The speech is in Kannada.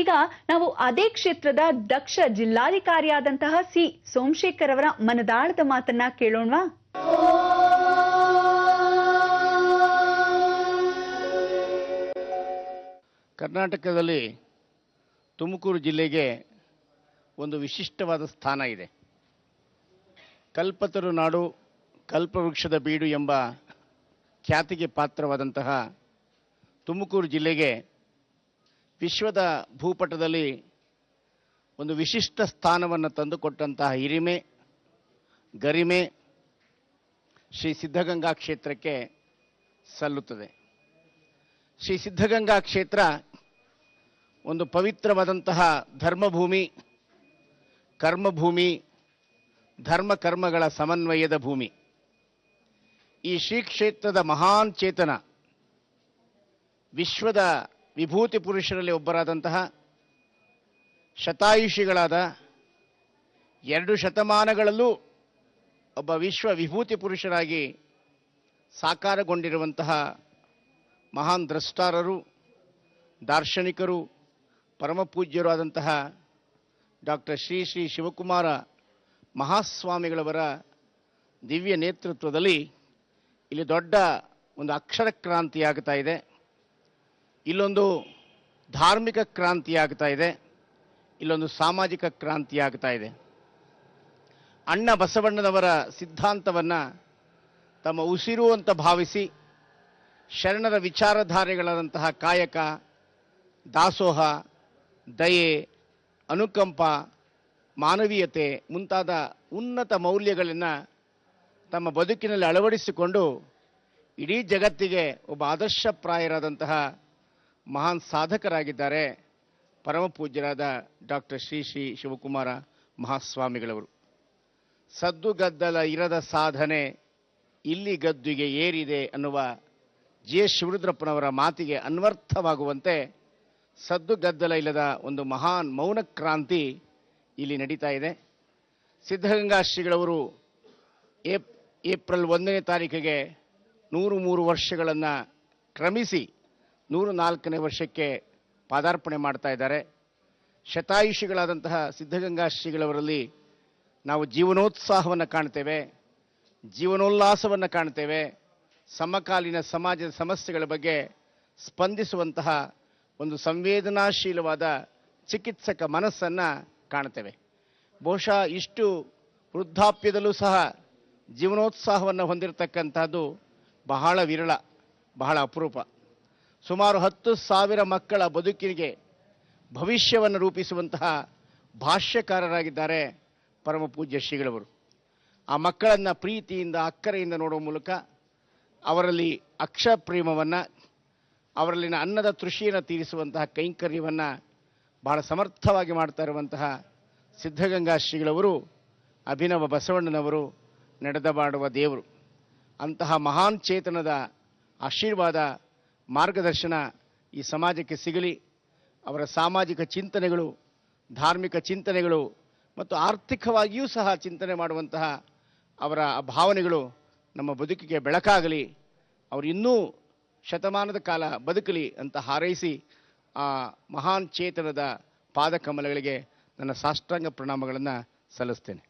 ಈಗ ನಾವು ಅದೇ ಕ್ಷೇತ್ರದ ದಕ್ಷ ಜಿಲ್ಲಾಧಿಕಾರಿಯಾದಂತಹ ಸಿ ಸೋಮಶೇಖರ್ ಅವರ ಮನದಾಳದ ಮಾತನ್ನ ಕೇಳೋಣವಾ? ಕರ್ನಾಟಕದಲ್ಲಿ ತುಮಕೂರು ಜಿಲ್ಲೆಗೆ ಒಂದು ವಿಶಿಷ್ಟವಾದ ಸ್ಥಾನ ಇದೆ. ಕಲ್ಪತರು ನಾಡು, ಕಲ್ಪವೃಕ್ಷದ ಬೀಡು ಎಂಬ ಖ್ಯಾತಿಗೆ ಪಾತ್ರವಾದಂತಹ ತುಮಕೂರು ಜಿಲ್ಲೆಗೆ ವಿಶ್ವದ ಭೂಪಟದಲ್ಲಿ ಒಂದು ವಿಶಿಷ್ಟ ಸ್ಥಾನವನ್ನು ತಂದುಕೊಟ್ಟಂತಹ ಹಿರಿಮೆ, ಗರಿಮೆ ಶ್ರೀ ಸಿದ್ಧಗಂಗಾ ಕ್ಷೇತ್ರಕ್ಕೆ ಸಲ್ಲುತ್ತದೆ. ಶ್ರೀ ಸಿದ್ಧಗಂಗಾ ಕ್ಷೇತ್ರ ಒಂದು ಪವಿತ್ರವಾದಂತಹ ಧರ್ಮಭೂಮಿ, ಕರ್ಮಭೂಮಿ, ಧರ್ಮ ಕರ್ಮಗಳ ಸಮನ್ವಯದ ಭೂಮಿ. ಈ ಶ್ರೀ ಕ್ಷೇತ್ರದ ಮಹಾನ್ ಚೇತನ, ವಿಶ್ವದ ವಿಭೂತಿ ಪುರುಷರಲ್ಲಿ ಒಬ್ಬರಾದಂತಹ ಶತಾಯುಷಿಗಳಾದ 2 ಶತಮಾನಗಳಲ್ಲೂ ಒಬ್ಬ ವಿಶ್ವ ವಿಭೂತಿ ಪುರುಷರಾಗಿ ಸಾಕಾರಗೊಂಡಿರುವಂತಹ ಮಹಾನ್ ದ್ರಷ್ಟಾರರು, ದಾರ್ಶನಿಕರು, ಪರಮಪೂಜ್ಯರು ಆದಂತಹ ಡಾಕ್ಟರ್ ಶ್ರೀ ಶ್ರೀ ಶಿವಕುಮಾರ ಮಹಾಸ್ವಾಮಿಗಳವರ ದಿವ್ಯ ನೇತೃತ್ವದಲ್ಲಿ ಇಲ್ಲಿ ದೊಡ್ಡ ಒಂದು ಅಕ್ಷರ ಕ್ರಾಂತಿ ಆಗ್ತಾ ಇದೆ. ಇಲ್ಲೊಂದು ಧಾರ್ಮಿಕ ಕ್ರಾಂತಿ ಆಗ್ತಾ ಇದೆ, ಇಲ್ಲೊಂದು ಸಾಮಾಜಿಕ ಕ್ರಾಂತಿ ಆಗ್ತಾ ಇದೆ. ಅಣ್ಣ ಬಸವಣ್ಣನವರ ಸಿದ್ಧಾಂತವನ್ನು ತಮ್ಮ ಉಸಿರು ಅಂತ ಭಾವಿಸಿ ಶರಣರ ವಿಚಾರಧಾರೆಗಳಾದಂತಹ ಕಾಯಕ, ದಾಸೋಹ, ದಯೆ, ಅನುಕಂಪ, ಮಾನವೀಯತೆ ಮುಂತಾದ ಉನ್ನತ ಮೌಲ್ಯಗಳನ್ನು ತಮ್ಮ ಬದುಕಿನಲ್ಲಿ ಅಳವಡಿಸಿಕೊಂಡು ಇಡೀ ಜಗತ್ತಿಗೆ ಒಬ್ಬ ಆದರ್ಶಪ್ರಾಯರಾದಂತಹ ಮಹಾನ್ ಸಾಧಕರಾಗಿದ್ದಾರೆ ಪರಮಪೂಜ್ಯರಾದ ಡಾಕ್ಟರ್ ಶ್ರೀ ಶ್ರೀ ಶಿವಕುಮಾರ ಮಹಾಸ್ವಾಮಿಗಳವರು. ಸದ್ದುಗದ್ದಲ ಇರದ ಸಾಧನೆ ಇಲ್ಲಿ ಗದ್ದುಗೆ ಏರಿದೆ ಅನ್ನುವ ಜಿ.ಎಸ್. ಶಿವರುದ್ರಪ್ಪನವರ ಮಾತಿಗೆ ಅನ್ವರ್ಥವಾಗುವಂತೆ ಸದ್ದುಗದ್ದಲ ಇಲ್ಲದ ಒಂದು ಮಹಾನ್ ಮೌನ ಕ್ರಾಂತಿ ಇಲ್ಲಿ ನಡೀತಾ ಇದೆ. ಸಿದ್ಧಗಂಗಾ ಶ್ರೀಗಳವರು ಏಪ್ರಿಲ್ 1ನೇ ತಾರೀಕಿಗೆ 103 ವರ್ಷಗಳನ್ನು ಕ್ರಮಿಸಿ 104ನೇ ವರ್ಷಕ್ಕೆ ಪಾದಾರ್ಪಣೆ ಮಾಡ್ತಾ ಇದ್ದಾರೆ. ಶತಾಯುಷಿಗಳಾದಂತಹ ಸಿದ್ಧಗಂಗಾ ಶ್ರೀಗಳವರಲ್ಲಿ ನಾವು ಜೀವನೋತ್ಸಾಹವನ್ನು ಕಾಣ್ತೇವೆ, ಜೀವನೋಲ್ಲಾಸವನ್ನು ಕಾಣ್ತೇವೆ. ಸಮಕಾಲೀನ ಸಮಾಜದ ಸಮಸ್ಯೆಗಳ ಬಗ್ಗೆ ಸ್ಪಂದಿಸುವಂತಹ ಒಂದು ಸಂವೇದನಾಶೀಲವಾದ ಚಿಕಿತ್ಸಕ ಮನಸ್ಸನ್ನು ಕಾಣ್ತೇವೆ. ಬಹುಶಃ ಇಷ್ಟು ವೃದ್ಧಾಪ್ಯದಲ್ಲೂ ಸಹ ಜೀವನೋತ್ಸಾಹವನ್ನು ಹೊಂದಿರತಕ್ಕಂಥದ್ದು ಬಹಳ ವಿರಳ, ಬಹಳ ಅಪರೂಪ. ಸುಮಾರು 10,000 ಮಕ್ಕಳ ಬದುಕಿಗೆ ಭವಿಷ್ಯವನ್ನು ರೂಪಿಸುವಂತಹ ಭಾಷ್ಯಕಾರರಾಗಿದ್ದಾರೆ ಪರಮಪೂಜ್ಯ ಶ್ರೀಗಳವರು. ಆ ಮಕ್ಕಳನ್ನು ಪ್ರೀತಿಯಿಂದ, ಅಕ್ಕರೆಯಿಂದ ನೋಡುವ ಮೂಲಕ ಅವರಲ್ಲಿ ಅಕ್ಷರ ಪ್ರೇಮವನ್ನು, ಅವರಲ್ಲಿನ ಅನ್ನದ ತೃಷಿಯನ್ನು ತೀರಿಸುವಂತಹ ಕೈಂಕರ್ಯವನ್ನು ಬಹಳ ಸಮರ್ಥವಾಗಿ ಮಾಡ್ತಾ ಇರುವಂತಹ ಸಿದ್ಧಗಂಗಾ ಶ್ರೀಗಳವರು ಅಭಿನವ ಬಸವಣ್ಣನವರು ನಡೆದಬಾಡುವ ದೇವರು. ಅಂತಹ ಮಹಾನ್ ಚೇತನದ ಆಶೀರ್ವಾದ, ಮಾರ್ಗದರ್ಶನ ಈ ಸಮಾಜಕ್ಕೆ ಸಿಗಲಿ. ಅವರ ಸಾಮಾಜಿಕ ಚಿಂತನೆಗಳು, ಧಾರ್ಮಿಕ ಚಿಂತನೆಗಳು ಮತ್ತು ಆರ್ಥಿಕವಾಗಿಯೂ ಸಹ ಚಿಂತನೆ ಮಾಡುವಂತಹ ಅವರ ಭಾವನೆಗಳು ನಮ್ಮ ಬದುಕಿಗೆ ಬೆಳಕಾಗಲಿ. ಅವರು ಇನ್ನೂ ಶತಮಾನದ ಕಾಲ ಬದುಕಲಿ ಅಂತ ಹಾರೈಸಿ ಆ ಮಹಾನ್ ಚೇತನದ ಪಾದಕಮಲಗಳಿಗೆ ನನ್ನ ಸಾಷ್ಟಾಂಗ ಪ್ರಣಾಮಗಳನ್ನು ಸಲ್ಲಿಸ್ತೇನೆ.